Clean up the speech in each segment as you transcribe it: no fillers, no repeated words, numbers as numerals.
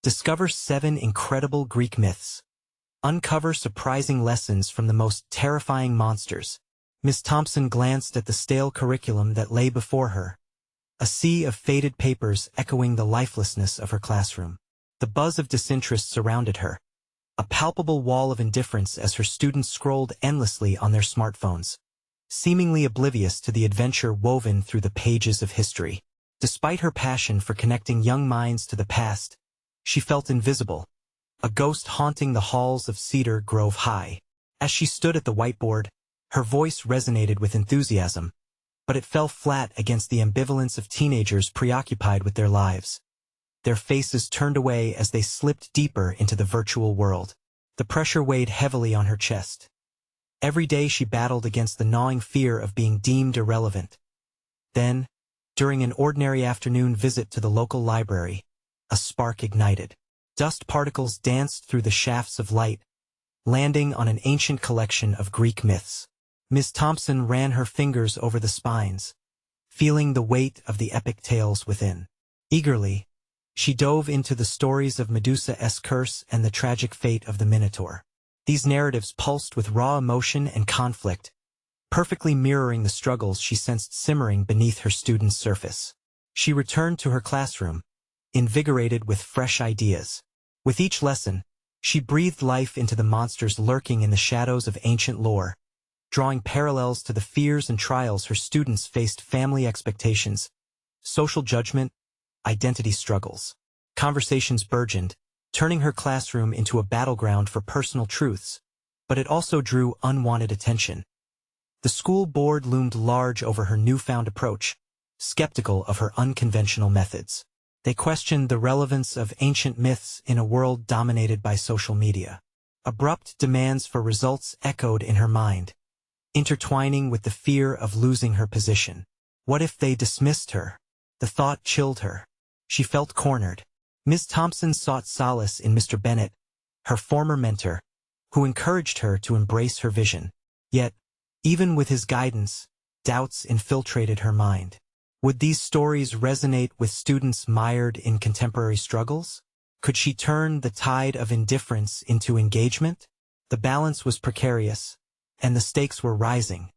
Discover 7 incredible Greek myths. Uncover surprising lessons from the most terrifying monsters. Miss Thompson glanced at the stale curriculum that lay before her, a sea of faded papers echoing the lifelessness of her classroom. The buzz of disinterest surrounded her, a palpable wall of indifference as her students scrolled endlessly on their smartphones, seemingly oblivious to the adventure woven through the pages of history. Despite her passion for connecting young minds to the past, she felt invisible, a ghost haunting the halls of Cedar Grove High. As she stood at the whiteboard, her voice resonated with enthusiasm, but it fell flat against the ambivalence of teenagers preoccupied with their lives. Their faces turned away as they slipped deeper into the virtual world. The pressure weighed heavily on her chest. Every day she battled against the gnawing fear of being deemed irrelevant. Then, during an ordinary afternoon visit to the local library, a spark ignited. Dust particles danced through the shafts of light, landing on an ancient collection of Greek myths. Miss Thompson ran her fingers over the spines, feeling the weight of the epic tales within. Eagerly, she dove into the stories of Medusa's curse and the tragic fate of the Minotaur. These narratives pulsed with raw emotion and conflict, perfectly mirroring the struggles she sensed simmering beneath her students' surface. She returned to her classroom, invigorated with fresh ideas. With each lesson, she breathed life into the monsters lurking in the shadows of ancient lore, drawing parallels to the fears and trials her students faced: family expectations, social judgment, identity struggles. Conversations burgeoned, turning her classroom into a battleground for personal truths, but it also drew unwanted attention. The school board loomed large over her newfound approach, skeptical of her unconventional methods. They questioned the relevance of ancient myths in a world dominated by social media. Abrupt demands for results echoed in her mind, intertwining with the fear of losing her position. What if they dismissed her? The thought chilled her. She felt cornered. Ms. Thompson sought solace in Mr. Bennett, her former mentor, who encouraged her to embrace her vision. Yet, even with his guidance, doubts infiltrated her mind. Would these stories resonate with students mired in contemporary struggles? Could she turn the tide of indifference into engagement? The balance was precarious, and the stakes were rising.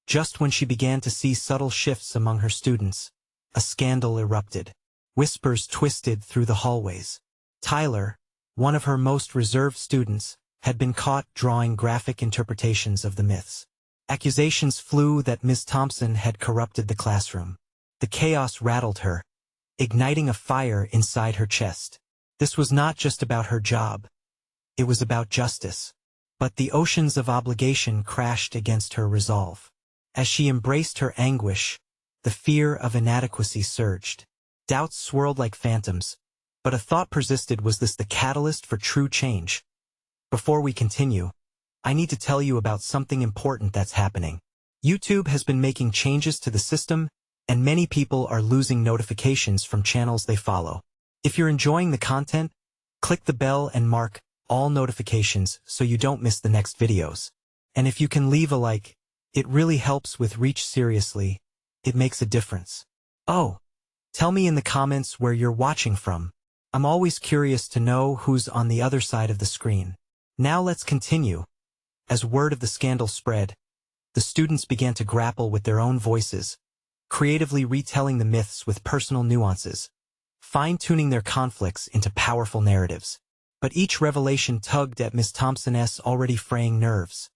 Just when she began to see subtle shifts among her students, a scandal erupted. Whispers twisted through the hallways. Tyler, one of her most reserved students, had been caught drawing graphic interpretations of the myths. Accusations flew that Ms. Thompson had corrupted the classroom. The chaos rattled her, igniting a fire inside her chest. This was not just about her job. It was about justice. But the oceans of obligation crashed against her resolve. As she embraced her anguish, the fear of inadequacy surged. Doubts swirled like phantoms, but a thought persisted: was this the catalyst for true change? Before we continue, I need to tell you about something important that's happening. YouTube has been making changes to the system, and many people are losing notifications from channels they follow. If you're enjoying the content, click the bell and mark all notifications so you don't miss the next videos. And if you can leave a like, it really helps with reach. Seriously, it makes a difference. Oh, tell me in the comments where you're watching from. I'm always curious to know who's on the other side of the screen. Now let's continue. As word of the scandal spread, the students began to grapple with their own voices, creatively retelling the myths with personal nuances, fine-tuning their conflicts into powerful narratives. But each revelation tugged at Miss Thompson's already fraying nerves.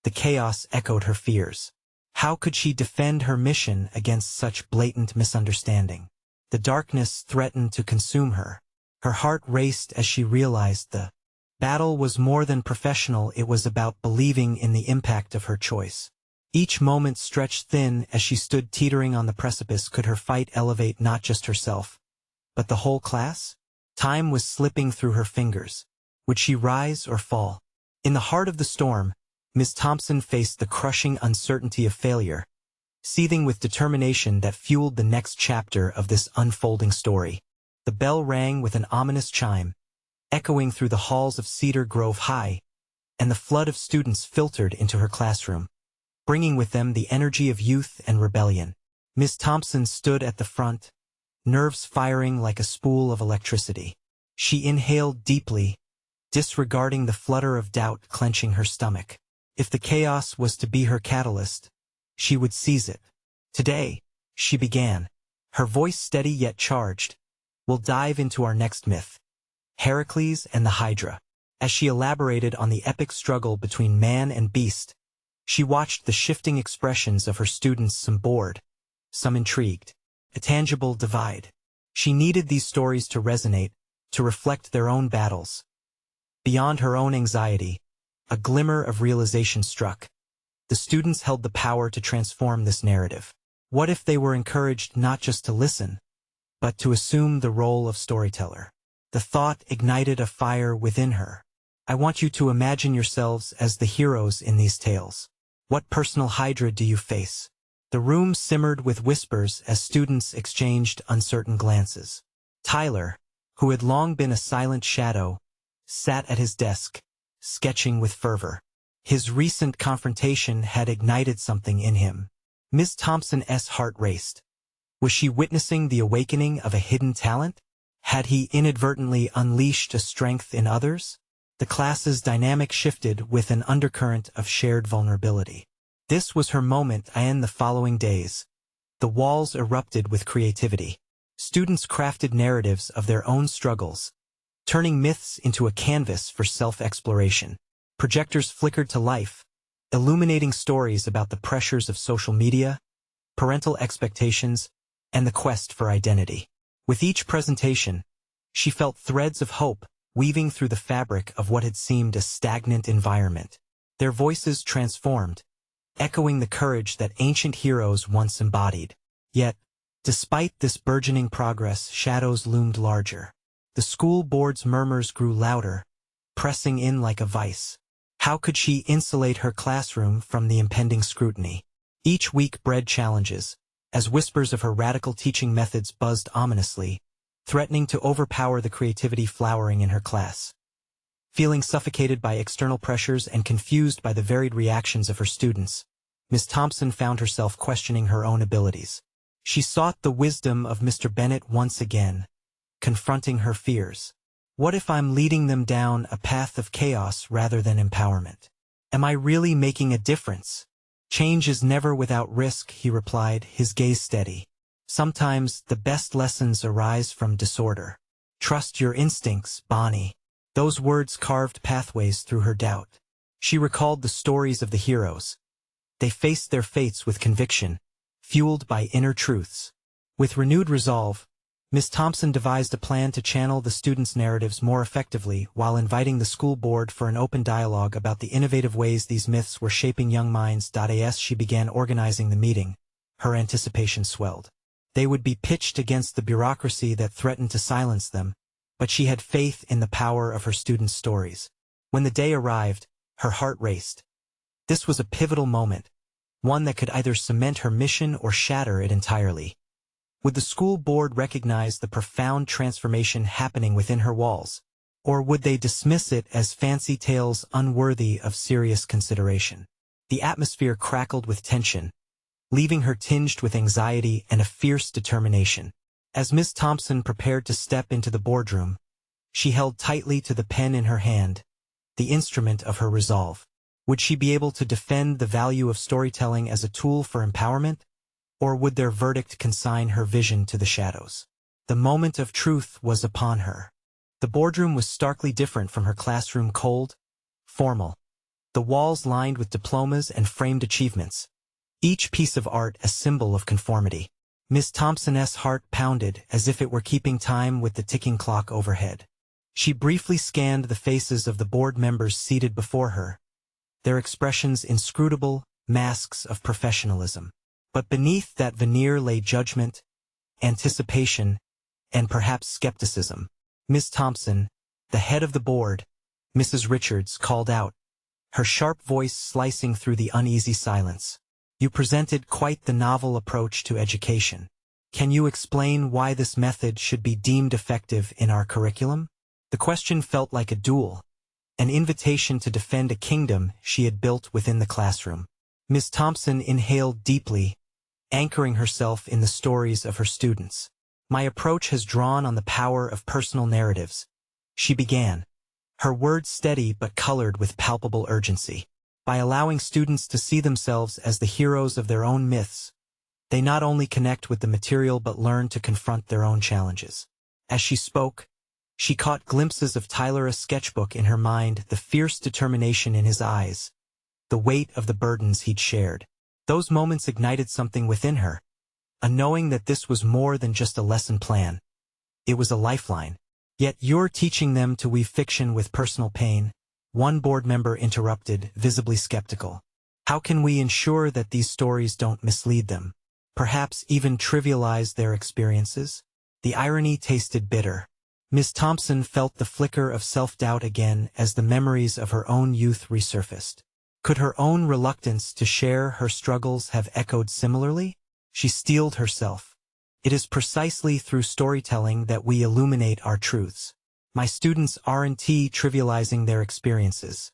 The chaos echoed her fears. How could she defend her mission against such blatant misunderstanding? The darkness threatened to consume her. Her heart raced as she realized the battle was more than professional. It was about believing in the impact of her choice. Each moment stretched thin as she stood teetering on the precipice. Could her fight elevate not just herself, but the whole class? Time was slipping through her fingers. Would she rise or fall? In the heart of the storm, Miss Thompson faced the crushing uncertainty of failure, seething with determination that fueled the next chapter of this unfolding story. The bell rang with an ominous chime, echoing through the halls of Cedar Grove High, and the flood of students filtered into her classroom, bringing with them the energy of youth and rebellion. Miss Thompson stood at the front, nerves firing like a spool of electricity. She inhaled deeply, disregarding the flutter of doubt clenching her stomach. If the chaos was to be her catalyst, she would seize it. Today, she began, her voice steady yet charged. We'll dive into our next myth, Heracles and the Hydra. As she elaborated on the epic struggle between man and beast, she watched the shifting expressions of her students, some bored, some intrigued. A tangible divide. She needed these stories to resonate, to reflect their own battles. Beyond her own anxiety, a glimmer of realization struck. The students held the power to transform this narrative. What if they were encouraged not just to listen, but to assume the role of storyteller? The thought ignited a fire within her. I want you to imagine yourselves as the heroes in these tales. What personal hydra do you face? The room simmered with whispers as students exchanged uncertain glances. Tyler, who had long been a silent shadow, sat at his desk, sketching with fervor. His recent confrontation had ignited something in him. Ms. Thompson's heart raced. Was she witnessing the awakening of a hidden talent? Had he inadvertently unleashed a strength in others? The class's dynamic shifted with an undercurrent of shared vulnerability. This was her moment, and the following days. The walls erupted with creativity. Students crafted narratives of their own struggles, turning myths into a canvas for self-exploration. Projectors flickered to life, illuminating stories about the pressures of social media, parental expectations, and the quest for identity. With each presentation, she felt threads of hope weaving through the fabric of what had seemed a stagnant environment. Their voices transformed, echoing the courage that ancient heroes once embodied. Yet, despite this burgeoning progress, shadows loomed larger. The school board's murmurs grew louder, pressing in like a vice. How could she insulate her classroom from the impending scrutiny? Each week bred challenges, as whispers of her radical teaching methods buzzed ominously, threatening to overpower the creativity flowering in her class. Feeling suffocated by external pressures and confused by the varied reactions of her students, Miss Thompson found herself questioning her own abilities. She sought the wisdom of Mr. Bennett once again, confronting her fears. What if I'm leading them down a path of chaos rather than empowerment? Am I really making a difference? Change is never without risk, he replied, his gaze steady. Sometimes the best lessons arise from disorder. Trust your instincts, Bonnie. Those words carved pathways through her doubt. She recalled the stories of the heroes. They faced their fates with conviction, fueled by inner truths. With renewed resolve, Miss Thompson devised a plan to channel the students' narratives more effectively while inviting the school board for an open dialogue about the innovative ways these myths were shaping young minds. As she began organizing the meeting, her anticipation swelled. They would be pitched against the bureaucracy that threatened to silence them, but she had faith in the power of her students' stories. When the day arrived, her heart raced. This was a pivotal moment, one that could either cement her mission or shatter it entirely. Would the school board recognize the profound transformation happening within her walls, or would they dismiss it as fancy tales unworthy of serious consideration? The atmosphere crackled with tension, leaving her tinged with anxiety and a fierce determination. As Miss Thompson prepared to step into the boardroom, she held tightly to the pen in her hand, the instrument of her resolve. Would she be able to defend the value of storytelling as a tool for empowerment, or would their verdict consign her vision to the shadows? The moment of truth was upon her. The boardroom was starkly different from her classroom, cold, formal. The walls lined with diplomas and framed achievements, each piece of art a symbol of conformity. Miss Thompson's heart pounded as if it were keeping time with the ticking clock overhead. She briefly scanned the faces of the board members seated before her, their expressions inscrutable, masks of professionalism. But beneath that veneer lay judgment, anticipation, and perhaps skepticism. Miss Thompson, the head of the board, Mrs. Richards, called out, her sharp voice slicing through the uneasy silence. You presented quite the novel approach to education. Can you explain why this method should be deemed effective in our curriculum? The question felt like a duel, an invitation to defend a kingdom she had built within the classroom. Miss Thompson inhaled deeply, anchoring herself in the stories of her students. My approach has drawn on the power of personal narratives, She began, her words steady but colored with palpable urgency. By allowing students to see themselves as the heroes of their own myths, they not only connect with the material but learn to confront their own challenges. As she spoke, she caught glimpses of Tyler's sketchbook in her mind, the fierce determination in his eyes, the weight of the burdens he'd shared. Those moments ignited something within her, a knowing that this was more than just a lesson plan. It was a lifeline. Yet you're teaching them to weave fiction with personal pain, one board member interrupted, visibly skeptical. How can we ensure that these stories don't mislead them, perhaps even trivialize their experiences? The irony tasted bitter. Miss Thompson felt the flicker of self-doubt again as the memories of her own youth resurfaced. Could her own reluctance to share her struggles have echoed similarly? She steeled herself. It is precisely through storytelling that we illuminate our truths. My students aren't trivializing their experiences.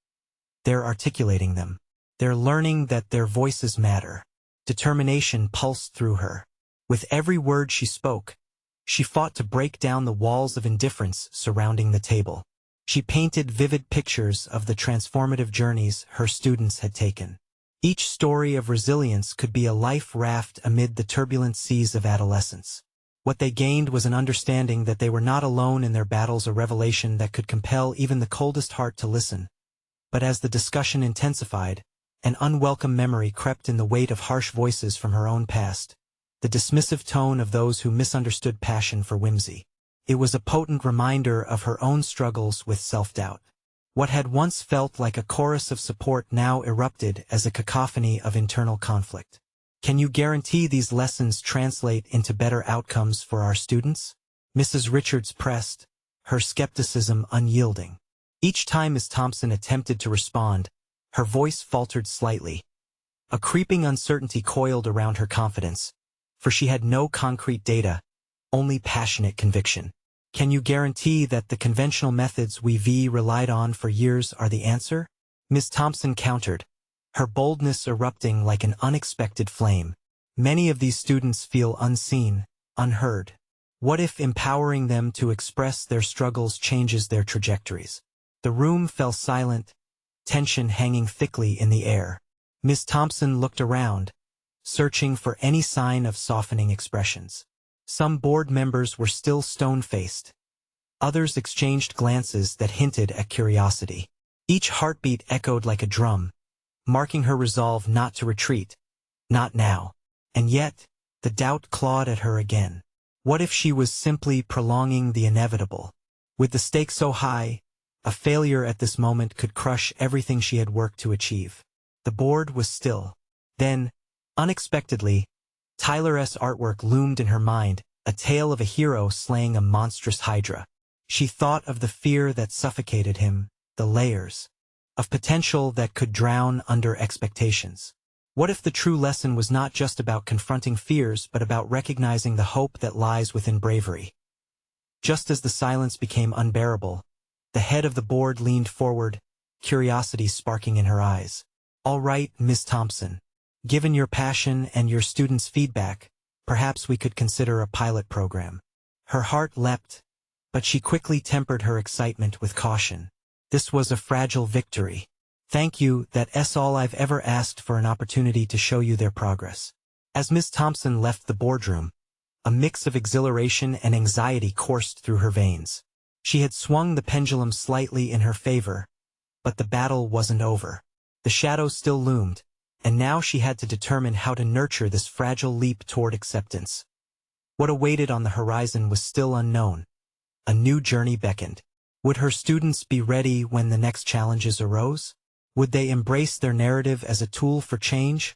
They're articulating them. They're learning that their voices matter. Determination pulsed through her. With every word she spoke, she fought to break down the walls of indifference surrounding the table. She painted vivid pictures of the transformative journeys her students had taken. Each story of resilience could be a life raft amid the turbulent seas of adolescence. What they gained was an understanding that they were not alone in their battles, a revelation that could compel even the coldest heart to listen. But as the discussion intensified, an unwelcome memory crept in, the weight of harsh voices from her own past, the dismissive tone of those who misunderstood passion for whimsy. It was a potent reminder of her own struggles with self-doubt. What had once felt like a chorus of support now erupted as a cacophony of internal conflict. Can you guarantee these lessons translate into better outcomes for our students? Mrs. Richards pressed, her skepticism unyielding. Each time Miss Thompson attempted to respond, her voice faltered slightly. A creeping uncertainty coiled around her confidence, for she had no concrete data, only passionate conviction. Can you guarantee that the conventional methods we've relied on for years are the answer? Miss Thompson countered, her boldness erupting like an unexpected flame. Many of these students feel unseen, unheard. What if empowering them to express their struggles changes their trajectories? The room fell silent, tension hanging thickly in the air. Miss Thompson looked around, searching for any sign of softening expressions. Some board members were still stone-faced. Others exchanged glances that hinted at curiosity. Each heartbeat echoed like a drum, marking her resolve not to retreat. Not now. And yet, the doubt clawed at her again. What if she was simply prolonging the inevitable? With the stakes so high, a failure at this moment could crush everything she had worked to achieve. The board was still. Then, unexpectedly, Tyler's artwork loomed in her mind, a tale of a hero slaying a monstrous hydra. She thought of the fear that suffocated him, the layers of potential that could drown under expectations. What if the true lesson was not just about confronting fears but about recognizing the hope that lies within bravery? Just as the silence became unbearable, the head of the board leaned forward, curiosity sparking in her eyes. All right, Miss Thompson. Given your passion and your students' feedback, perhaps we could consider a pilot program. Her heart leapt, but she quickly tempered her excitement with caution. This was a fragile victory. Thank you, that's all I've ever asked, for an opportunity to show you their progress. As Miss Thompson left the boardroom, a mix of exhilaration and anxiety coursed through her veins. She had swung the pendulum slightly in her favor, but the battle wasn't over. The shadow still loomed, and now she had to determine how to nurture this fragile leap toward acceptance. What awaited on the horizon was still unknown. A new journey beckoned. Would her students be ready when the next challenges arose? Would they embrace their narrative as a tool for change,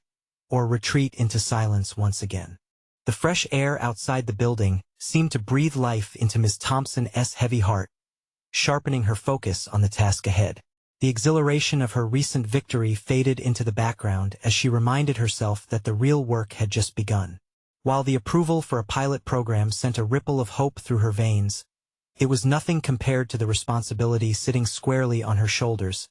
or retreat into silence once again? The fresh air outside the building seemed to breathe life into Miss Thompson's heavy heart, sharpening her focus on the task ahead. The exhilaration of her recent victory faded into the background as she reminded herself that the real work had just begun. While the approval for a pilot program sent a ripple of hope through her veins, it was nothing compared to the responsibility sitting squarely on her shoulders.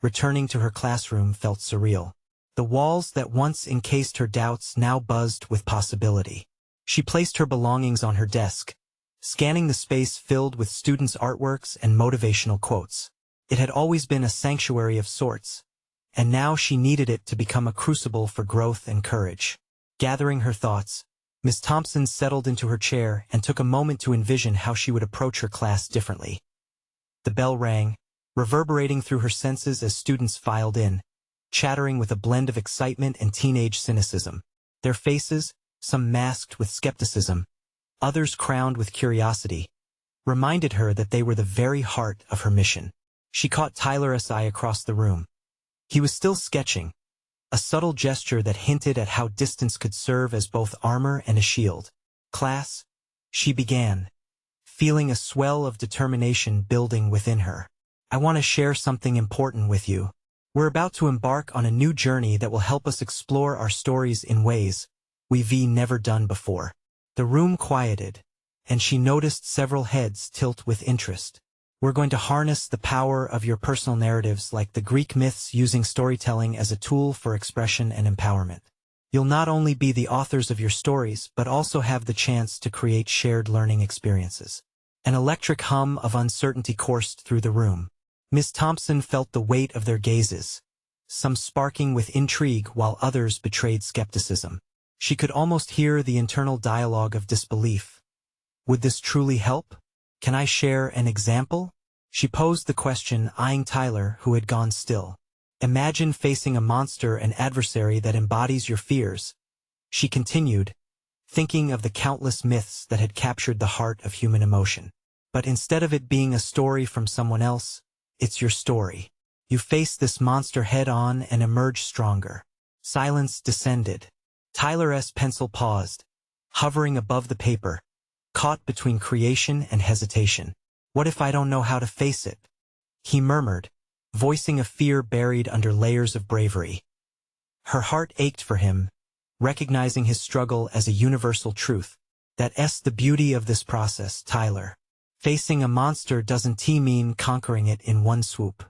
Returning to her classroom felt surreal. The walls that once encased her doubts now buzzed with possibility. She placed her belongings on her desk, scanning the space filled with students' artworks and motivational quotes. It had always been a sanctuary of sorts, and now she needed it to become a crucible for growth and courage. Gathering her thoughts, Miss Thompson settled into her chair and took a moment to envision how she would approach her class differently. The bell rang, reverberating through her senses as students filed in, chattering with a blend of excitement and teenage cynicism. Their faces, some masked with skepticism, others crowned with curiosity, reminded her that they were the very heart of her mission. She caught Tyler's eye across the room. He was still sketching, a subtle gesture that hinted at how distance could serve as both armor and a shield. "Class," she began, feeling a swell of determination building within her. "I want to share something important with you. We're about to embark on a new journey that will help us explore our stories in ways we've never done before." The room quieted, and she noticed several heads tilt with interest. "We're going to harness the power of your personal narratives like the Greek myths, using storytelling as a tool for expression and empowerment. You'll not only be the authors of your stories, but also have the chance to create shared learning experiences." An electric hum of uncertainty coursed through the room. Miss Thompson felt the weight of their gazes, some sparking with intrigue while others betrayed skepticism. She could almost hear the internal dialogue of disbelief. "Would this truly help? Can I share an example?" She posed the question, eyeing Tyler, who had gone still. "Imagine facing a monster, an adversary that embodies your fears," she continued, thinking of the countless myths that had captured the heart of human emotion. "But instead of it being a story from someone else, it's your story. You face this monster head-on and emerge stronger." Silence descended. Tyler's pencil paused, hovering above the paper, caught between creation and hesitation. "What if I don't know how to face it?" he murmured, voicing a fear buried under layers of bravery. Her heart ached for him, recognizing his struggle as a universal truth. "That's the beauty of this process, Tyler. Facing a monster doesn't mean conquering it in one swoop.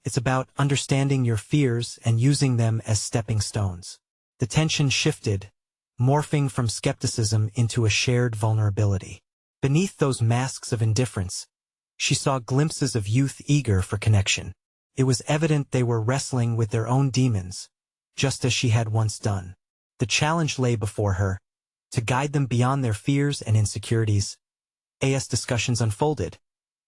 It's about understanding your fears and using them as stepping stones." The tension shifted, morphing from skepticism into a shared vulnerability. Beneath those masks of indifference, she saw glimpses of youth eager for connection. It was evident they were wrestling with their own demons, just as she had once done. The challenge lay before her, to guide them beyond their fears and insecurities. As discussions unfolded,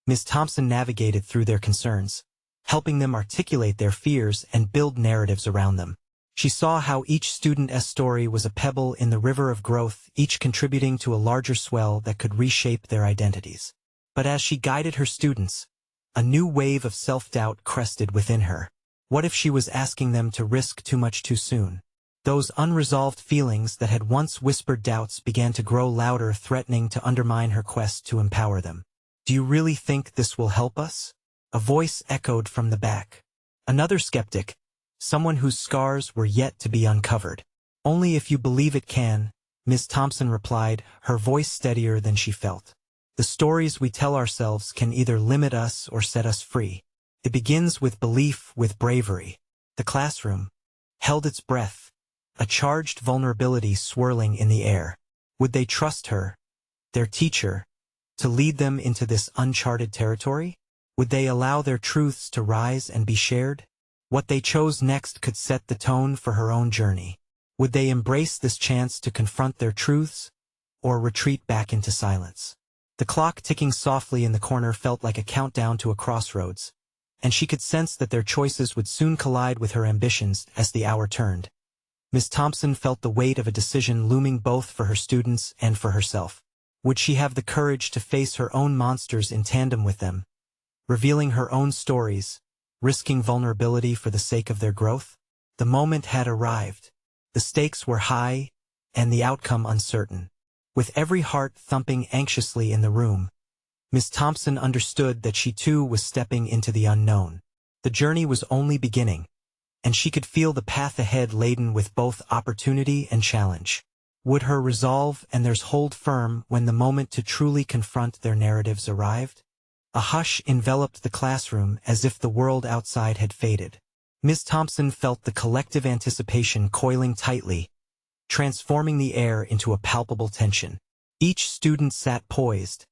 Miss Thompson navigated through their concerns, helping them articulate their fears and build narratives around them. She saw how each student's story was a pebble in the river of growth, each contributing to a larger swell that could reshape their identities. But as she guided her students, a new wave of self-doubt crested within her. What if she was asking them to risk too much too soon? Those unresolved feelings that had once whispered doubts began to grow louder, threatening to undermine her quest to empower them. "Do you really think this will help us?" a voice echoed from the back. Another skeptic, someone whose scars were yet to be uncovered. "Only if you believe it can," Miss Thompson replied, her voice steadier than she felt. "The stories we tell ourselves can either limit us or set us free. It begins with belief, with bravery." The classroom held its breath, a charged vulnerability swirling in the air. Would they trust her, their teacher, to lead them into this uncharted territory? Would they allow their truths to rise and be shared? What they chose next could set the tone for her own journey. Would they embrace this chance to confront their truths, or retreat back into silence? The clock ticking softly in the corner felt like a countdown to a crossroads, and she could sense that their choices would soon collide with her ambitions as the hour turned. Miss Thompson felt the weight of a decision looming both for her students and for herself. Would she have the courage to face her own monsters in tandem with them, revealing her own stories, risking vulnerability for the sake of their growth? The moment had arrived. The stakes were high, and the outcome uncertain. With every heart thumping anxiously in the room, Miss Thompson understood that she too was stepping into the unknown. The journey was only beginning, and she could feel the path ahead laden with both opportunity and challenge. Would her resolve and theirs hold firm when the moment to truly confront their narratives arrived? A hush enveloped the classroom as if the world outside had faded. Miss Thompson felt the collective anticipation coiling tightly, transforming the air into a palpable tension. Each student sat poised,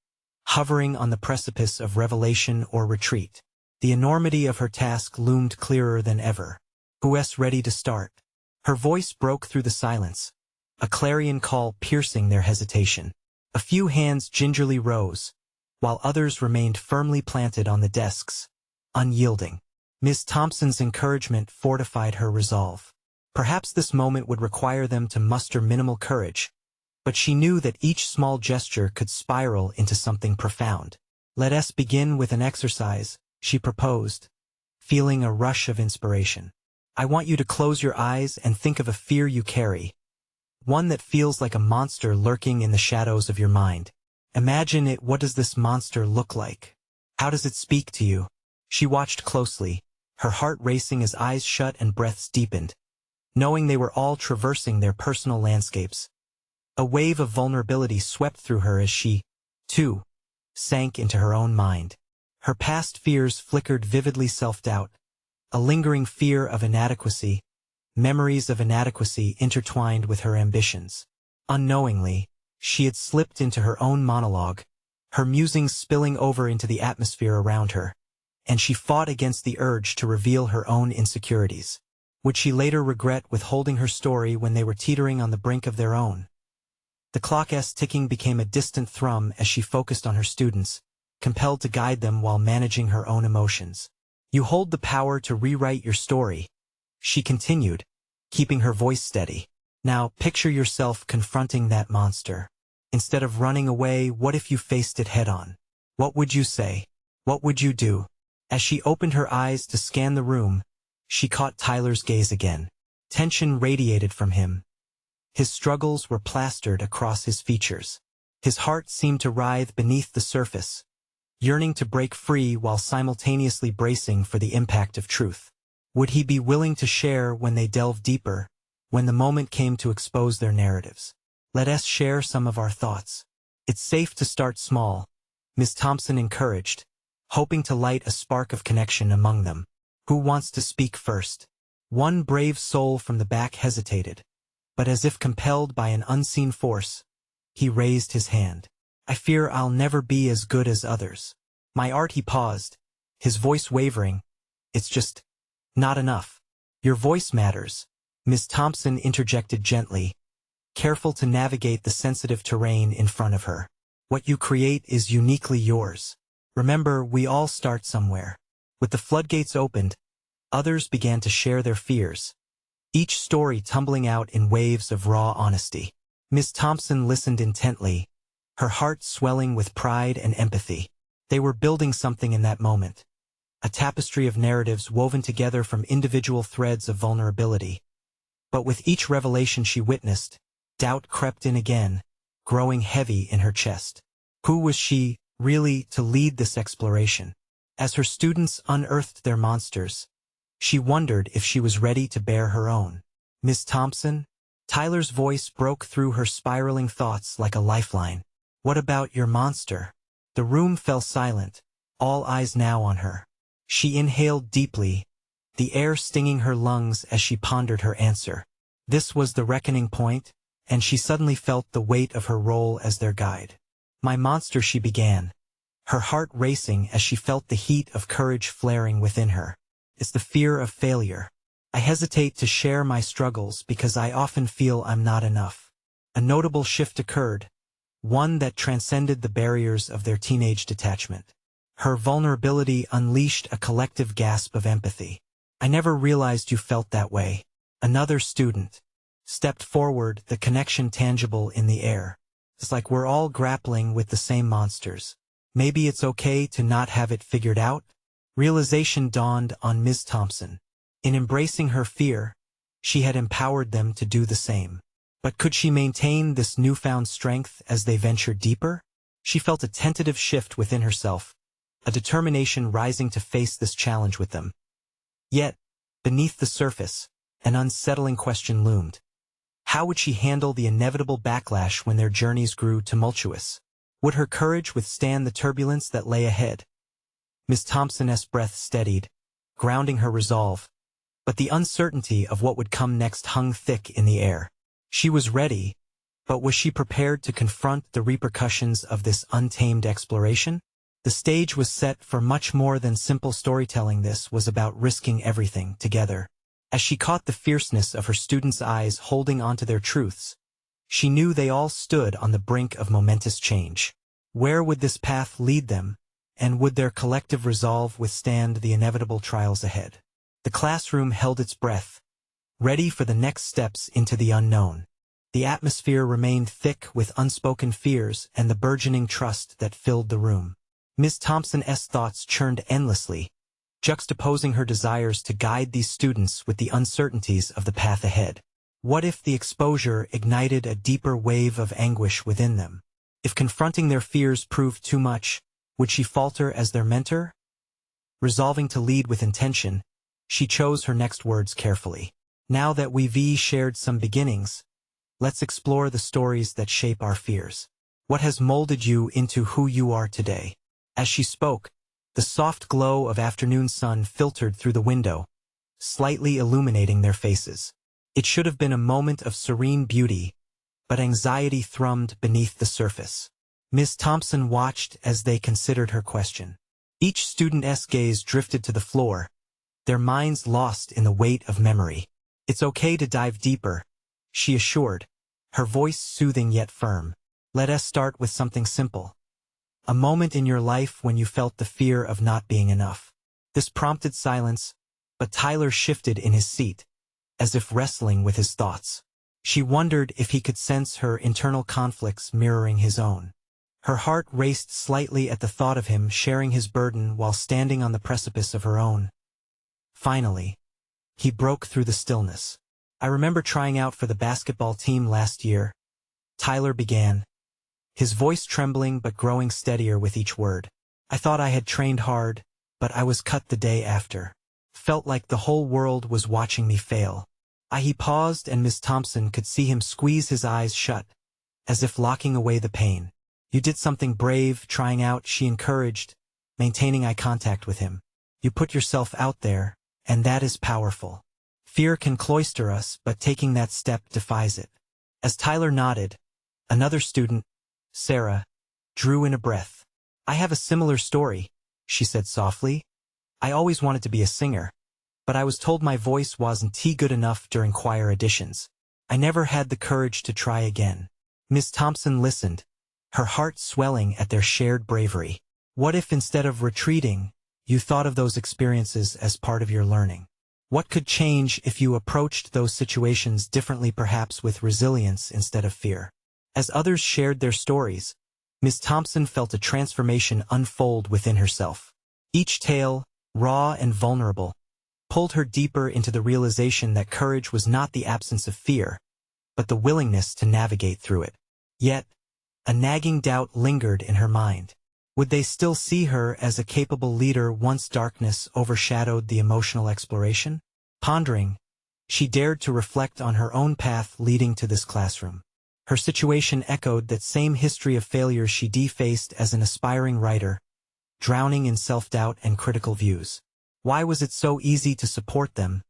hovering on the precipice of revelation or retreat. The enormity of her task loomed clearer than ever. "Who's ready to start?" Her voice broke through the silence, a clarion call piercing their hesitation. A few hands gingerly rose, while others remained firmly planted on the desks, unyielding. Miss Thompson's encouragement fortified her resolve. Perhaps this moment would require them to muster minimal courage, but she knew that each small gesture could spiral into something profound. "Let us begin with an exercise," she proposed, feeling a rush of inspiration. "I want you to close your eyes and think of a fear you carry, one that feels like a monster lurking in the shadows of your mind. Imagine it. What does this monster look like? How does it speak to you?" She watched closely, her heart racing as eyes shut and breaths deepened, knowing they were all traversing their personal landscapes. A wave of vulnerability swept through her as she, too, sank into her own mind. Her past fears flickered vividly: self-doubt, a lingering fear of inadequacy, memories of inadequacy intertwined with her ambitions. Unknowingly, she had slipped into her own monologue, her musings spilling over into the atmosphere around her, and she fought against the urge to reveal her own insecurities. Would she later regret withholding her story when they were teetering on the brink of their own? The clock's ticking became a distant thrum as she focused on her students, compelled to guide them while managing her own emotions. "You hold the power to rewrite your story," she continued, keeping her voice steady. "Now picture yourself confronting that monster. Instead of running away, what if you faced it head-on? What would you say? What would you do?" As she opened her eyes to scan the room, she caught Tyler's gaze again. Tension radiated from him. His struggles were plastered across his features. His heart seemed to writhe beneath the surface, yearning to break free while simultaneously bracing for the impact of truth. Would he be willing to share when they delved deeper, when the moment came to expose their narratives? "Let us share some of our thoughts. It's safe to start small," Miss Thompson encouraged, hoping to light a spark of connection among them. "Who wants to speak first?" One brave soul from the back hesitated, but as if compelled by an unseen force, he raised his hand. "I fear I'll never be as good as others. My art." He paused, his voice wavering. "It's just not enough." "Your voice matters," Miss Thompson interjected gently, careful to navigate the sensitive terrain in front of her. "What you create is uniquely yours. Remember, we all start somewhere." With the floodgates opened, others began to share their fears, each story tumbling out in waves of raw honesty. Miss Thompson listened intently, her heart swelling with pride and empathy. They were building something in that moment, a tapestry of narratives woven together from individual threads of vulnerability. But with each revelation she witnessed, doubt crept in again, growing heavy in her chest. Who was she, really, to lead this exploration? As her students unearthed their monsters, she wondered if she was ready to bear her own. "Miss Thompson?" Tyler's voice broke through her spiraling thoughts like a lifeline. "What about your monster?" The room fell silent, all eyes now on her. She inhaled deeply, the air stinging her lungs as she pondered her answer. This was the reckoning point, and she suddenly felt the weight of her role as their guide. "My monster," she began, her heart racing as she felt the heat of courage flaring within her. "It's the fear of failure. I hesitate to share my struggles because I often feel I'm not enough." A notable shift occurred, one that transcended the barriers of their teenage detachment. Her vulnerability unleashed a collective gasp of empathy. "I never realized you felt that way." Another student stepped forward, the connection tangible in the air. "It's like we're all grappling with the same monsters. Maybe it's okay to not have it figured out." Realization dawned on Ms. Thompson. In embracing her fear, she had empowered them to do the same. But could she maintain this newfound strength as they ventured deeper? She felt a tentative shift within herself, a determination rising to face this challenge with them. Yet, beneath the surface, an unsettling question loomed. How would she handle the inevitable backlash when their journeys grew tumultuous? Would her courage withstand the turbulence that lay ahead? Miss Thompson's breath steadied, grounding her resolve, but the uncertainty of what would come next hung thick in the air. She was ready, But was she prepared to confront the repercussions of this untamed exploration? The stage was set for much more than simple storytelling. This was about risking everything together. As she caught the fierceness of her students' eyes holding onto their truths, she knew they all stood on the brink of momentous change. Where would this path lead them, and would their collective resolve withstand the inevitable trials ahead? The classroom held its breath, ready for the next steps into the unknown. The atmosphere remained thick with unspoken fears and the burgeoning trust that filled the room. Ms. Thompson's thoughts churned endlessly, juxtaposing her desires to guide these students with the uncertainties of the path ahead. What if the exposure ignited a deeper wave of anguish within them? If confronting their fears proved too much, would she falter as their mentor? Resolving to lead with intention, she chose her next words carefully. Now that we've shared some beginnings, let's explore the stories that shape our fears. What has molded you into who you are today? As she spoke, the soft glow of afternoon sun filtered through the window, slightly illuminating their faces. It should have been a moment of serene beauty, but anxiety thrummed beneath the surface. Ms. Thompson watched as they considered her question. Each student's gaze drifted to the floor, their minds lost in the weight of memory. It's okay to dive deeper, she assured, her voice soothing yet firm. Let us start with something simple. A moment in your life when you felt the fear of not being enough. This prompted silence, but Tyler shifted in his seat, as if wrestling with his thoughts. She wondered if he could sense her internal conflicts mirroring his own. Her heart raced slightly at the thought of him sharing his burden while standing on the precipice of her own. Finally, he broke through the stillness. I remember trying out for the basketball team last year, Tyler began, his voice trembling but growing steadier with each word. I thought I had trained hard, but I was cut the day after. Felt like the whole world was watching me fail. He paused and Miss Thompson could see him squeeze his eyes shut, as if locking away the pain. You did something brave, trying out, she encouraged, maintaining eye contact with him. You put yourself out there, and that is powerful. Fear can cloister us, but taking that step defies it. As Tyler nodded, another student, Sarah, drew in a breath. I have a similar story, she said softly. I always wanted to be a singer, but I was told my voice wasn't good enough during choir auditions. I never had the courage to try again. Miss Thompson listened, her heart swelling at their shared bravery. What if instead of retreating, you thought of those experiences as part of your learning? What could change if you approached those situations differently, perhaps with resilience instead of fear? As others shared their stories, Miss Thompson felt a transformation unfold within herself. Each tale, raw and vulnerable, pulled her deeper into the realization that courage was not the absence of fear, but the willingness to navigate through it. Yet, a nagging doubt lingered in her mind. Would they still see her as a capable leader once darkness overshadowed the emotional exploration? Pondering, she dared to reflect on her own path leading to this classroom. Her situation echoed that same history of failures she faced as an aspiring writer, drowning in self-doubt and critical views. Why was it so easy to support them,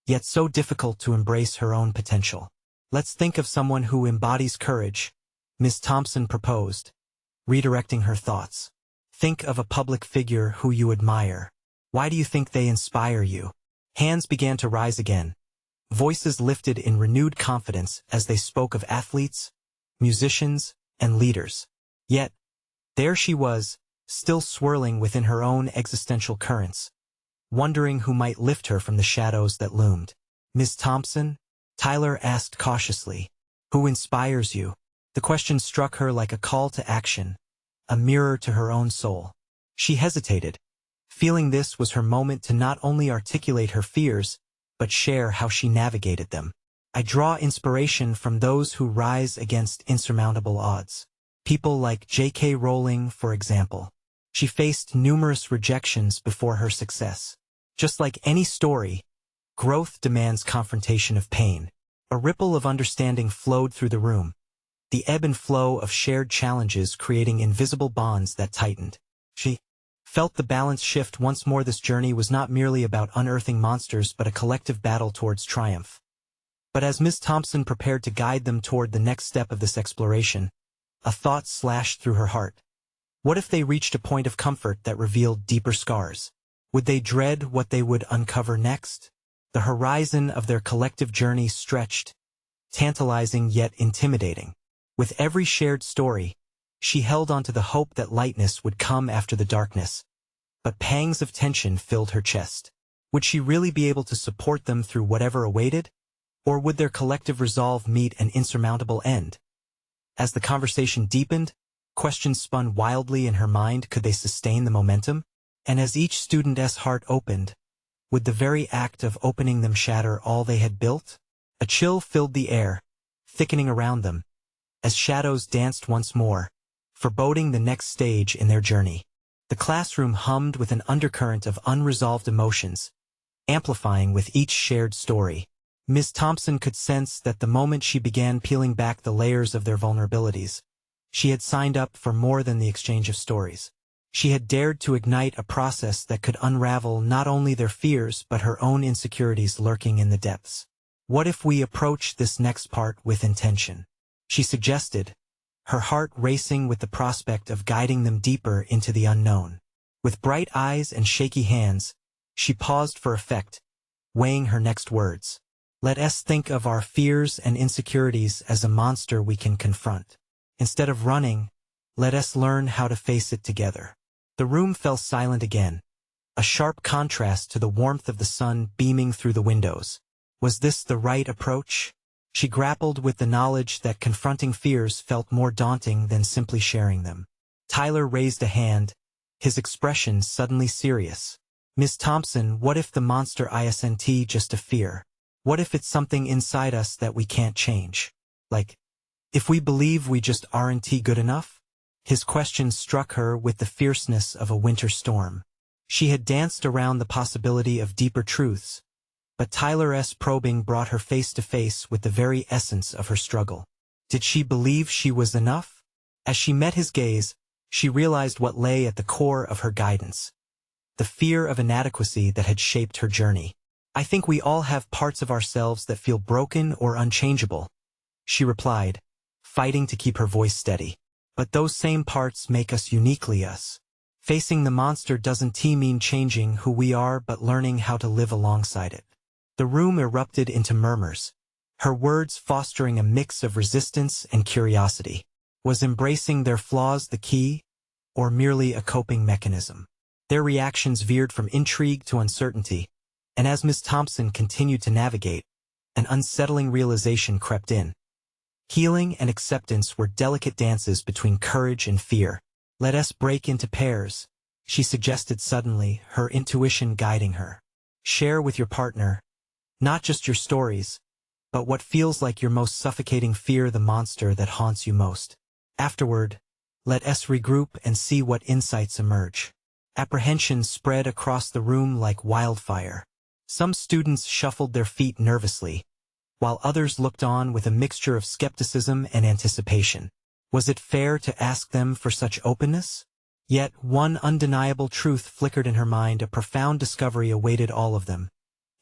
yet so difficult to embrace her own potential? Let's think of someone who embodies courage, Miss Thompson proposed, redirecting her thoughts. Think of a public figure who you admire. Why do you think they inspire you? Hands began to rise again. Voices lifted in renewed confidence as they spoke of athletes, musicians, and leaders. Yet, there she was, still swirling within her own existential currents, wondering who might lift her from the shadows that loomed. Miss Thompson? Tyler asked cautiously. Who inspires you? The question struck her like a call to action, a mirror to her own soul. She hesitated, feeling this was her moment to not only articulate her fears, but share how she navigated them. I draw inspiration from those who rise against insurmountable odds. People like J.K. Rowling, for example. She faced numerous rejections before her success. Just like any story, growth demands confrontation of pain. A ripple of understanding flowed through the room, the ebb and flow of shared challenges creating invisible bonds that tightened. She felt the balance shift once more. This journey was not merely about unearthing monsters but a collective battle towards triumph. But as Miss Thompson prepared to guide them toward the next step of this exploration, a thought slashed through her heart. What if they reached a point of comfort that revealed deeper scars? Would they dread what they would uncover next? The horizon of their collective journey stretched, tantalizing yet intimidating. With every shared story, she held on to the hope that lightness would come after the darkness. But pangs of tension filled her chest. Would she really be able to support them through whatever awaited? Or would their collective resolve meet an insurmountable end? As the conversation deepened, questions spun wildly in her mind. Could they sustain the momentum? And as each student's heart opened, would the very act of opening them shatter all they had built? A chill filled the air, thickening around them, as shadows danced once more, foreboding the next stage in their journey. The classroom hummed with an undercurrent of unresolved emotions, amplifying with each shared story. Miss Thompson could sense that the moment she began peeling back the layers of their vulnerabilities, she had signed up for more than the exchange of stories. She had dared to ignite a process that could unravel not only their fears but her own insecurities lurking in the depths. What if we approach this next part with intention? She suggested, her heart racing with the prospect of guiding them deeper into the unknown. With bright eyes and shaky hands, she paused for effect, weighing her next words. Let us think of our fears and insecurities as a monster we can confront. Instead of running, let us learn how to face it together. The room fell silent again, a sharp contrast to the warmth of the sun beaming through the windows. Was this the right approach? She grappled with the knowledge that confronting fears felt more daunting than simply sharing them. Tyler raised a hand, his expression suddenly serious. Miss Thompson, what if the monster isn't just a fear? What if it's something inside us that we can't change? Like, if we believe we just aren't good enough? His question struck her with the fierceness of a winter storm. She had danced around the possibility of deeper truths, but Tyler's probing brought her face to face with the very essence of her struggle. Did she believe she was enough? As she met his gaze, she realized what lay at the core of her guidance. The fear of inadequacy that had shaped her journey. I think we all have parts of ourselves that feel broken or unchangeable, she replied, fighting to keep her voice steady. But those same parts make us uniquely us. Facing the monster doesn't mean changing who we are but learning how to live alongside it. The room erupted into murmurs, her words fostering a mix of resistance and curiosity. Was embracing their flaws the key, or merely a coping mechanism? Their reactions veered from intrigue to uncertainty, and as Miss Thompson continued to navigate, an unsettling realization crept in. Healing and acceptance were delicate dances between courage and fear. Let us break into pairs, she suggested suddenly, her intuition guiding her. Share with your partner, not just your stories, but what feels like your most suffocating fear, the monster that haunts you most. Afterward, let us regroup and see what insights emerge. Apprehension spread across the room like wildfire. Some students shuffled their feet nervously, while others looked on with a mixture of skepticism and anticipation. Was it fair to ask them for such openness? Yet one undeniable truth flickered in her mind. A profound discovery awaited all of them,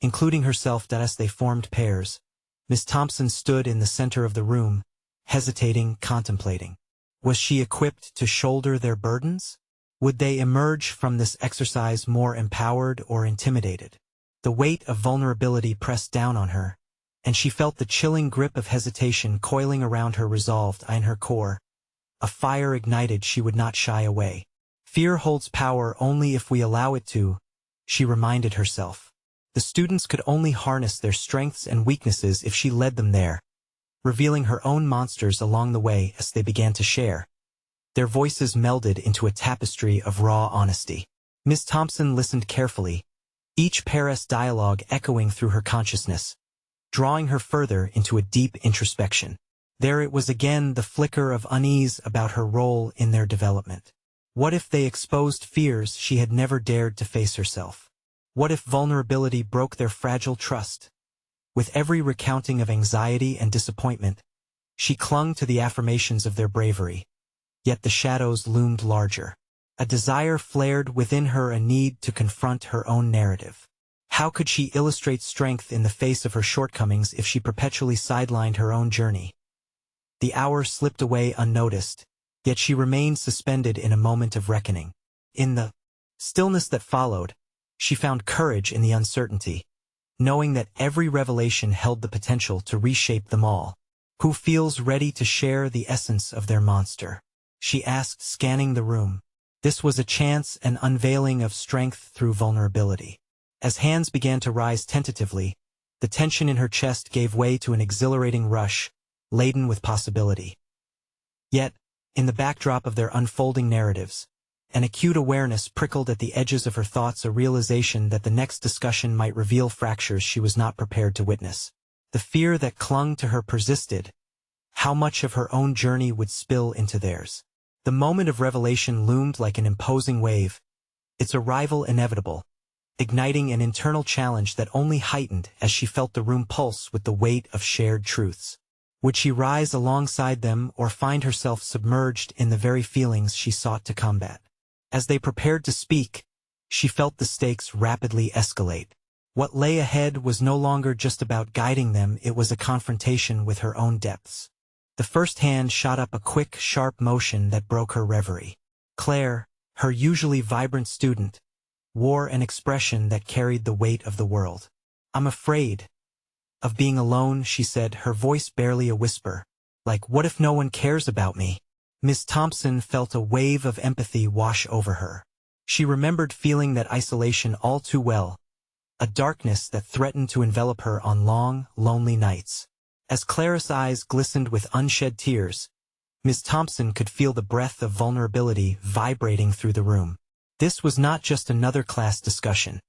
including herself. As they formed pairs, Miss Thompson stood in the center of the room, hesitating, contemplating. Was she equipped to shoulder their burdens? Would they emerge from this exercise more empowered or intimidated? The weight of vulnerability pressed down on her, and she felt the chilling grip of hesitation coiling around her. Resolved in her core, a fire ignited. She would not shy away. Fear holds power only if we allow it to, she reminded herself. The students could only harness their strengths and weaknesses if she led them there, revealing her own monsters along the way. As they began to share, their voices melded into a tapestry of raw honesty. Miss Thompson listened carefully, each pair's dialogue echoing through her consciousness, drawing her further into a deep introspection. There it was again, the flicker of unease about her role in their development. What if they exposed fears she had never dared to face herself? What if vulnerability broke their fragile trust? With every recounting of anxiety and disappointment, she clung to the affirmations of their bravery. Yet the shadows loomed larger. A desire flared within her, a need to confront her own narrative. How could she illustrate strength in the face of her shortcomings if she perpetually sidelined her own journey? The hour slipped away unnoticed, yet she remained suspended in a moment of reckoning. In the stillness that followed, she found courage in the uncertainty, knowing that every revelation held the potential to reshape them all. Who feels ready to share the essence of their monster? She asked, scanning the room. This was a chance, an unveiling of strength through vulnerability. As hands began to rise tentatively, the tension in her chest gave way to an exhilarating rush, laden with possibility. Yet, in the backdrop of their unfolding narratives, an acute awareness prickled at the edges of her thoughts, a realization that the next discussion might reveal fractures she was not prepared to witness. The fear that clung to her persisted. How much of her own journey would spill into theirs? The moment of revelation loomed like an imposing wave, its arrival inevitable, igniting an internal challenge that only heightened as she felt the room pulse with the weight of shared truths. Would she rise alongside them or find herself submerged in the very feelings she sought to combat? As they prepared to speak, she felt the stakes rapidly escalate. What lay ahead was no longer just about guiding them, it was a confrontation with her own depths. The first hand shot up a quick, sharp motion that broke her reverie. Claire, her usually vibrant student, wore an expression that carried the weight of the world. "I'm afraid of being alone," she said, her voice barely a whisper. "Like, what if no one cares about me?" Miss Thompson felt a wave of empathy wash over her. She remembered feeling that isolation all too well, a darkness that threatened to envelop her on long, lonely nights. As Clara's eyes glistened with unshed tears, Miss Thompson could feel the breath of vulnerability vibrating through the room. This was not just another class discussion.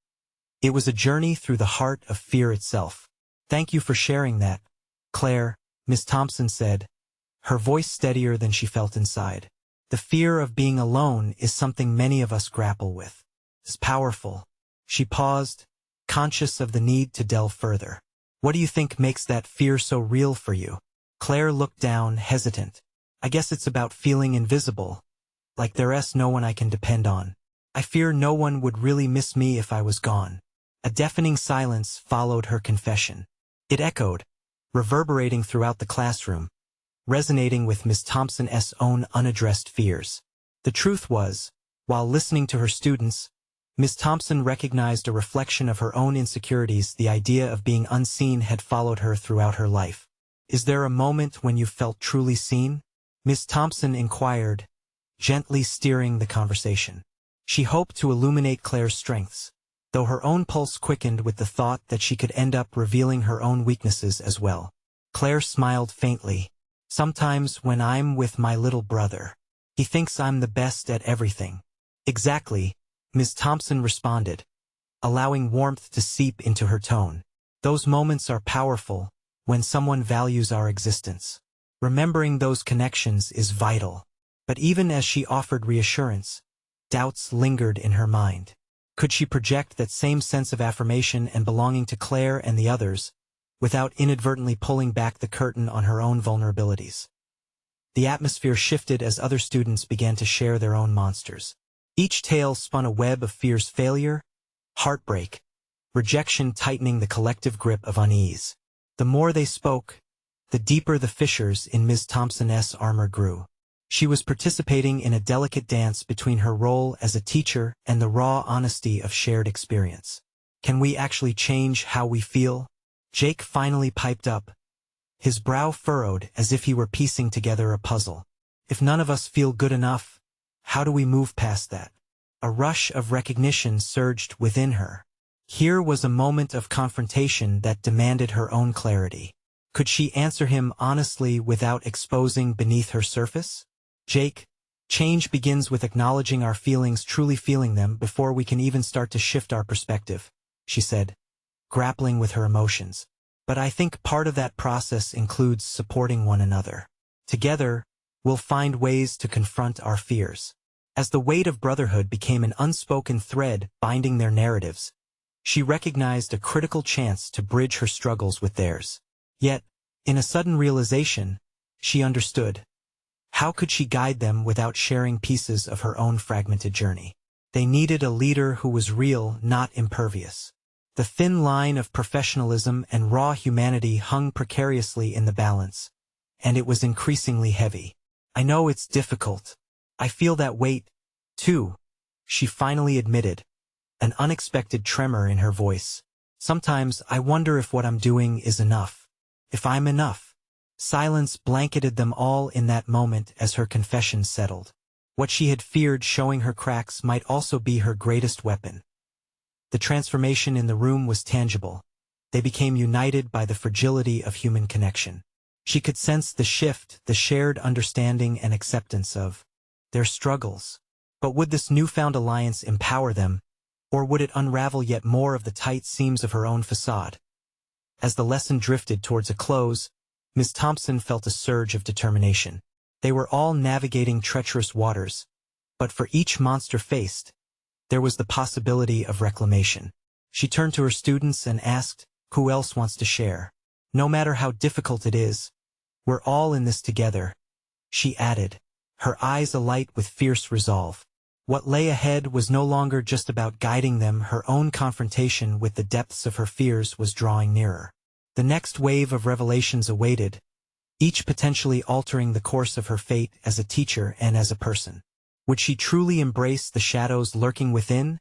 It was a journey through the heart of fear itself. "Thank you for sharing that, Claire," Miss Thompson said, her voice steadier than she felt inside. "The fear of being alone is something many of us grapple with. It's powerful." She paused, conscious of the need to delve further. "What do you think makes that fear so real for you?" Claire looked down, hesitant. "I guess it's about feeling invisible, like there's no one I can depend on. I fear no one would really miss me if I was gone." A deafening silence followed her confession. It echoed, reverberating throughout the classroom, resonating with Miss Thompson's own unaddressed fears. The truth was, while listening to her students, Miss Thompson recognized a reflection of her own insecurities. The idea of being unseen had followed her throughout her life. "Is there a moment when you felt truly seen?" Miss Thompson inquired, gently steering the conversation. She hoped to illuminate Claire's strengths, though her own pulse quickened with the thought that she could end up revealing her own weaknesses as well. Claire smiled faintly. "Sometimes when I'm with my little brother, he thinks I'm the best at everything." "Exactly," Miss Thompson responded, allowing warmth to seep into her tone. "Those moments are powerful, when someone values our existence. Remembering those connections is vital." But even as she offered reassurance, doubts lingered in her mind. Could she project that same sense of affirmation and belonging to Claire and the others, without inadvertently pulling back the curtain on her own vulnerabilities? The atmosphere shifted as other students began to share their own monsters. Each tale spun a web of fear's failure, heartbreak, rejection, tightening the collective grip of unease. The more they spoke, the deeper the fissures in Miss Thompson's armor grew. She was participating in a delicate dance between her role as a teacher and the raw honesty of shared experience. "Can we actually change how we feel?" Jake finally piped up, his brow furrowed as if he were piecing together a puzzle. "If none of us feel good enough, how do we move past that?" A rush of recognition surged within her. Here was a moment of confrontation that demanded her own clarity. Could she answer him honestly without exposing beneath her surface? "Jake, change begins with acknowledging our feelings, truly feeling them, before we can even start to shift our perspective," she said, grappling with her emotions. "But I think part of that process includes supporting one another. Together, we'll find ways to confront our fears." As the weight of brotherhood became an unspoken thread binding their narratives, she recognized a critical chance to bridge her struggles with theirs. Yet, in a sudden realization, she understood. How could she guide them without sharing pieces of her own fragmented journey? They needed a leader who was real, not impervious. The thin line of professionalism and raw humanity hung precariously in the balance, and it was increasingly heavy. I know it's difficult. I feel that weight, too, she finally admitted, an unexpected tremor in her voice. Sometimes I wonder if what I'm doing is enough. If I'm enough. Silence blanketed them all in that moment as her confession settled. What she had feared showing her cracks might also be her greatest weapon. The transformation in the room was tangible. They became united by the fragility of human connection. She could sense the shift, the shared understanding and acceptance of their struggles. But would this newfound alliance empower them, or would it unravel yet more of the tight seams of her own facade? As the lesson drifted towards a close, Miss Thompson felt a surge of determination. They were all navigating treacherous waters, but for each monster faced, there was the possibility of reclamation. She turned to her students and asked, "Who else wants to share? No matter how difficult it is, we're all in this together," she added, her eyes alight with fierce resolve. What lay ahead was no longer just about guiding them. Her own confrontation with the depths of her fears was drawing nearer. The next wave of revelations awaited, each potentially altering the course of her fate as a teacher and as a person. Would she truly embrace the shadows lurking within,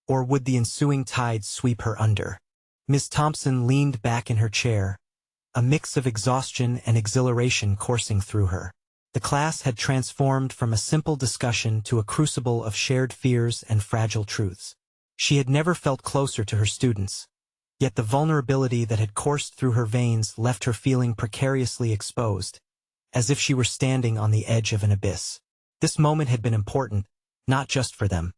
or would the ensuing tide sweep her under? Miss Thompson leaned back in her chair, a mix of exhaustion and exhilaration coursing through her. The class had transformed from a simple discussion to a crucible of shared fears and fragile truths. She had never felt closer to her students, yet the vulnerability that had coursed through her veins left her feeling precariously exposed, as if she were standing on the edge of an abyss. This moment had been important, not just for them,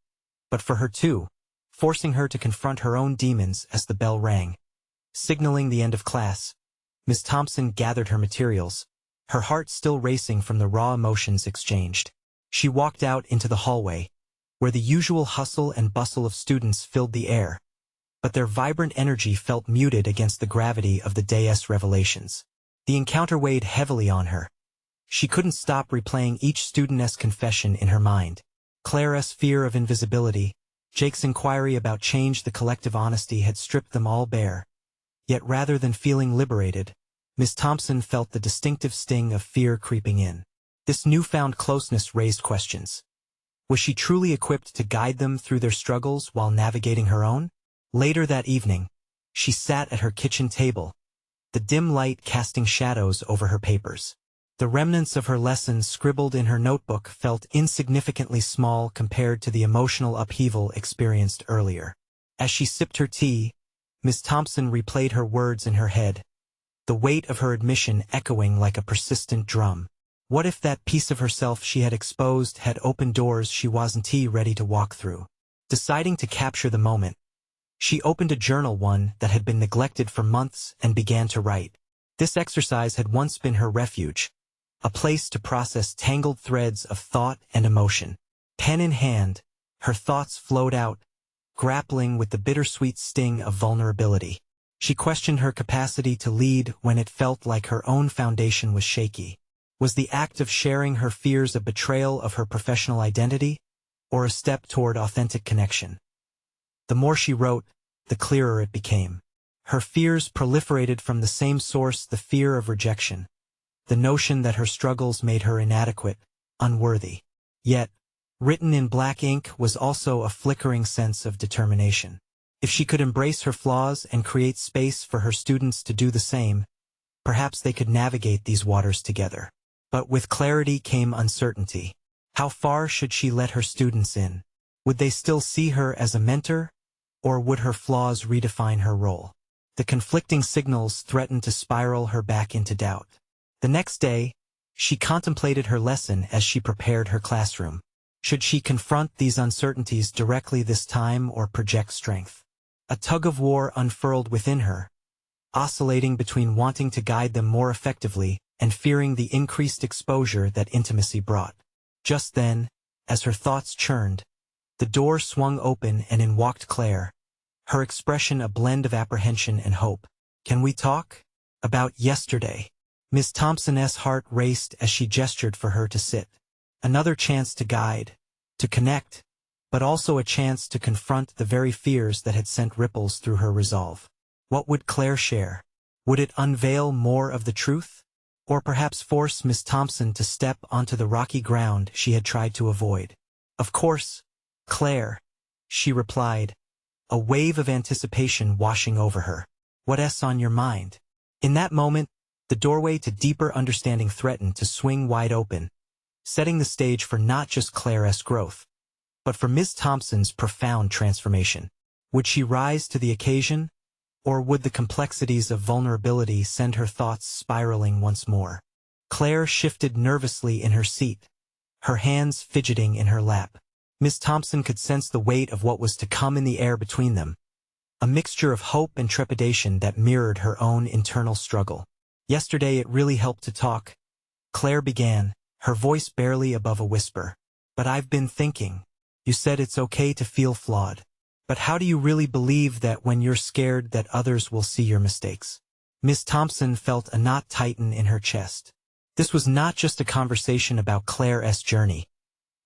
but for her too, forcing her to confront her own demons as the bell rang. Signaling the end of class, Miss Thompson gathered her materials, her heart still racing from the raw emotions exchanged. She walked out into the hallway, where the usual hustle and bustle of students filled the air, but their vibrant energy felt muted against the gravity of the day's revelations. The encounter weighed heavily on her. She couldn't stop replaying each student's confession in her mind. Clara's fear of invisibility, Jake's inquiry about change, the collective honesty had stripped them all bare. Yet rather than feeling liberated, Miss Thompson felt the distinctive sting of fear creeping in. This newfound closeness raised questions. Was she truly equipped to guide them through their struggles while navigating her own? Later that evening, she sat at her kitchen table, the dim light casting shadows over her papers. The remnants of her lessons scribbled in her notebook felt insignificantly small compared to the emotional upheaval experienced earlier. As she sipped her tea, Miss Thompson replayed her words in her head, the weight of her admission echoing like a persistent drum. What if that piece of herself she had exposed had opened doors she wasn't ready to walk through? Deciding to capture the moment, she opened a journal, one that had been neglected for months, and began to write. This exercise had once been her refuge, a place to process tangled threads of thought and emotion. Pen in hand, her thoughts flowed out, grappling with the bittersweet sting of vulnerability. She questioned her capacity to lead when it felt like her own foundation was shaky. Was the act of sharing her fears a betrayal of her professional identity, or a step toward authentic connection? The more she wrote, the clearer it became. Her fears proliferated from the same source, the fear of rejection, the notion that her struggles made her inadequate, unworthy. Yet, written in black ink was also a flickering sense of determination. If she could embrace her flaws and create space for her students to do the same, perhaps they could navigate these waters together. But with clarity came uncertainty. How far should she let her students in? Would they still see her as a mentor, or would her flaws redefine her role? The conflicting signals threatened to spiral her back into doubt. The next day, she contemplated her lesson as she prepared her classroom. Should she confront these uncertainties directly this time or project strength? A tug-of-war unfurled within her, oscillating between wanting to guide them more effectively and fearing the increased exposure that intimacy brought. Just then, as her thoughts churned, the door swung open and in walked Claire, her expression a blend of apprehension and hope. "Can we talk? About yesterday?" Miss Thompson's heart raced as she gestured for her to sit. Another chance to guide, to connect, but also a chance to confront the very fears that had sent ripples through her resolve. What would Claire share? Would it unveil more of the truth? Or perhaps force Miss Thompson to step onto the rocky ground she had tried to avoid? Of course, Claire, she replied, a wave of anticipation washing over her. What's on your mind? In that moment, the doorway to deeper understanding threatened to swing wide open, setting the stage for not just Claire's growth, but for Miss Thompson's profound transformation. Would she rise to the occasion, or would the complexities of vulnerability send her thoughts spiraling once more? Claire shifted nervously in her seat, her hands fidgeting in her lap. Miss Thompson could sense the weight of what was to come in the air between them, a mixture of hope and trepidation that mirrored her own internal struggle. Yesterday it really helped to talk, Claire began, her voice barely above a whisper. But I've been thinking. You said it's okay to feel flawed. But how do you really believe that when you're scared that others will see your mistakes? Miss Thompson felt a knot tighten in her chest. This was not just a conversation about Claire's journey.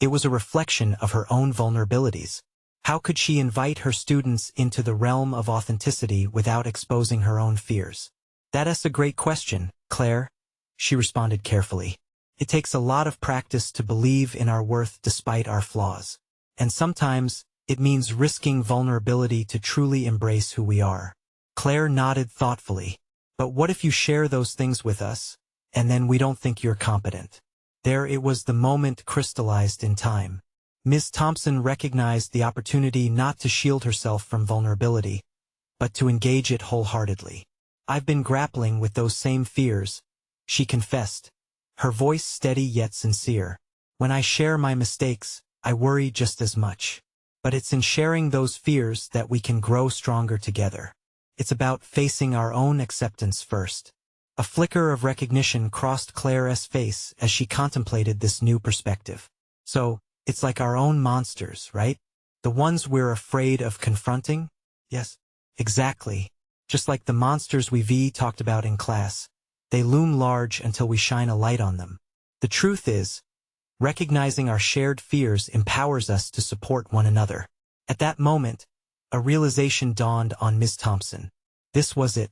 It was a reflection of her own vulnerabilities. How could she invite her students into the realm of authenticity without exposing her own fears? That's a great question, Claire, she responded carefully. It takes a lot of practice to believe in our worth despite our flaws. And sometimes, it means risking vulnerability to truly embrace who we are. Claire nodded thoughtfully. But what if you share those things with us, and then we don't think you're competent? There it was, the moment crystallized in time. Miss Thompson recognized the opportunity not to shield herself from vulnerability, but to engage it wholeheartedly. I've been grappling with those same fears, she confessed, her voice steady yet sincere. When I share my mistakes, I worry just as much. But it's in sharing those fears that we can grow stronger together. It's about facing our own acceptance first. A flicker of recognition crossed Claire's face as she contemplated this new perspective. So, it's like our own monsters, right? The ones we're afraid of confronting? Yes, exactly. Just like the monsters we talked about in class. They loom large until we shine a light on them. The truth is, recognizing our shared fears empowers us to support one another. At that moment, a realization dawned on Miss Thompson. This was it.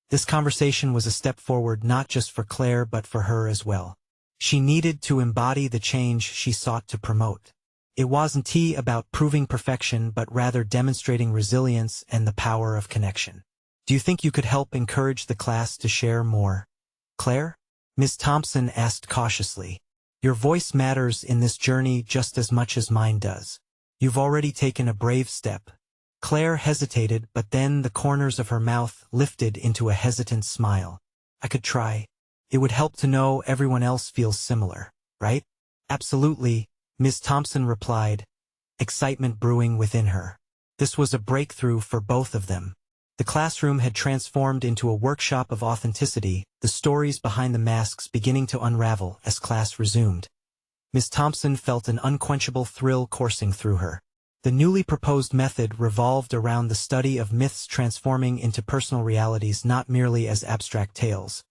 This conversation was a step forward not just for Claire but for her as well. She needed to embody the change she sought to promote. It wasn't about proving perfection but rather demonstrating resilience and the power of connection. Do you think you could help encourage the class to share more? Claire? Miss Thompson asked cautiously. Your voice matters in this journey just as much as mine does. You've already taken a brave step. Claire hesitated, but then the corners of her mouth lifted into a hesitant smile. I could try. It would help to know everyone else feels similar, right? Absolutely, Miss Thompson replied, excitement brewing within her. This was a breakthrough for both of them. The classroom had transformed into a workshop of authenticity, the stories behind the masks beginning to unravel as class resumed. Miss Thompson felt an unquenchable thrill coursing through her. The newly proposed method revolved around the study of myths transforming into personal realities not merely as abstract tales,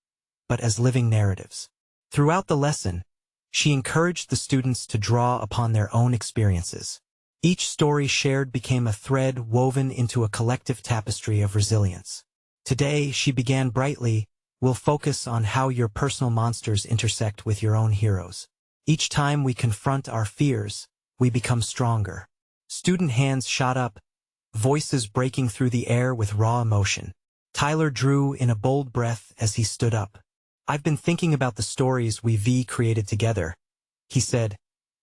but as living narratives. Throughout the lesson, she encouraged the students to draw upon their own experiences. Each story shared became a thread woven into a collective tapestry of resilience. Today, she began brightly, we'll focus on how your personal monsters intersect with your own heroes. Each time we confront our fears, we become stronger. Student hands shot up, voices breaking through the air with raw emotion. Tyler drew in a bold breath as he stood up. I've been thinking about the stories we created together, he said,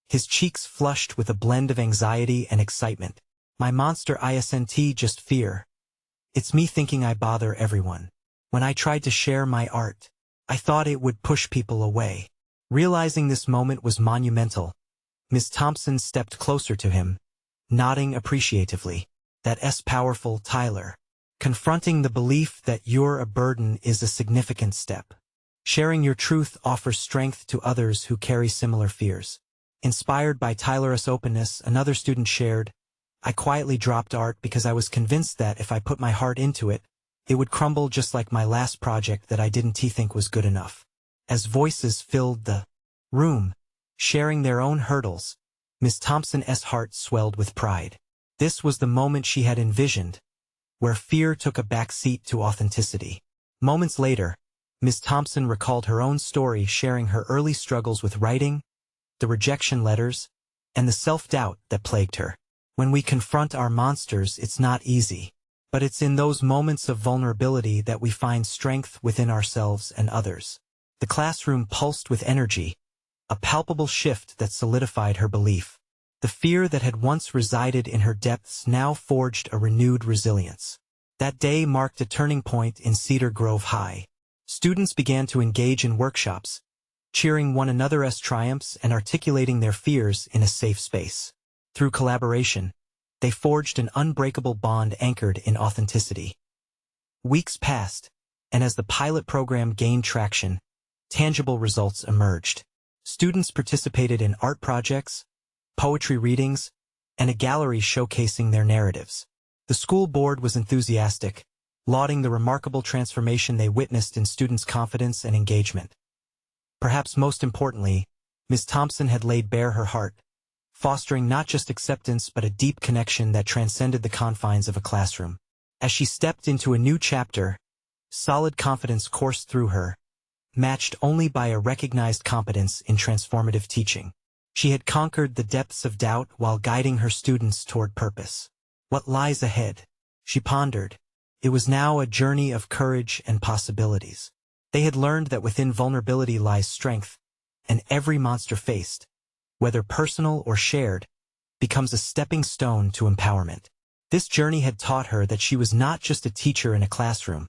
his cheeks flushed with a blend of anxiety and excitement. My monster isn't just fear. It's me thinking I bother everyone. When I tried to share my art, I thought it would push people away. Realizing this moment was monumental, Miss Thompson stepped closer to him, nodding appreciatively. That's powerful, Tyler. Confronting the belief that you're a burden is a significant step. Sharing your truth offers strength to others who carry similar fears. Inspired by Tyler's openness, another student shared, I quietly dropped art because I was convinced that if I put my heart into it, it would crumble just like my last project that I didn't think was good enough. As voices filled the room, sharing their own hurdles, Miss Thompson's heart swelled with pride. This was the moment she had envisioned, where fear took a back seat to authenticity. Moments later, Miss Thompson recalled her own story, sharing her early struggles with writing, the rejection letters, and the self-doubt that plagued her. When we confront our monsters, it's not easy. But it's in those moments of vulnerability that we find strength within ourselves and others. The classroom pulsed with energy, a palpable shift that solidified her belief. The fear that had once resided in her depths now forged a renewed resilience. That day marked a turning point in Cedar Grove High. Students began to engage in workshops, cheering one another's triumphs and articulating their fears in a safe space. Through collaboration, they forged an unbreakable bond anchored in authenticity. Weeks passed, and as the pilot program gained traction, tangible results emerged. Students participated in art projects, poetry readings, and a gallery showcasing their narratives. The school board was enthusiastic, lauding the remarkable transformation they witnessed in students' confidence and engagement. Perhaps most importantly, Ms. Thompson had laid bare her heart, fostering not just acceptance but a deep connection that transcended the confines of a classroom. As she stepped into a new chapter, solid confidence coursed through her, matched only by a recognized competence in transformative teaching. She had conquered the depths of doubt while guiding her students toward purpose. What lies ahead? She pondered. It was now a journey of courage and possibilities. They had learned that within vulnerability lies strength, and every monster faced, whether personal or shared, becomes a stepping stone to empowerment. This journey had taught her that she was not just a teacher in a classroom,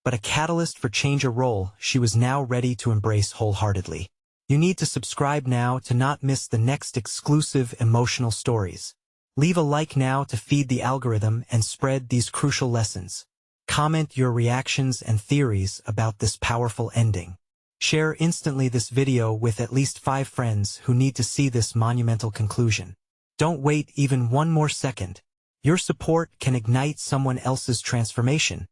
but a catalyst for change, a role she was now ready to embrace wholeheartedly. You need to subscribe now to not miss the next exclusive emotional stories. Leave a like now to feed the algorithm and spread these crucial lessons. Comment your reactions and theories about this powerful ending. Share instantly this video with at least 5 friends who need to see this monumental conclusion. Don't wait even one more second. Your support can ignite someone else's transformation.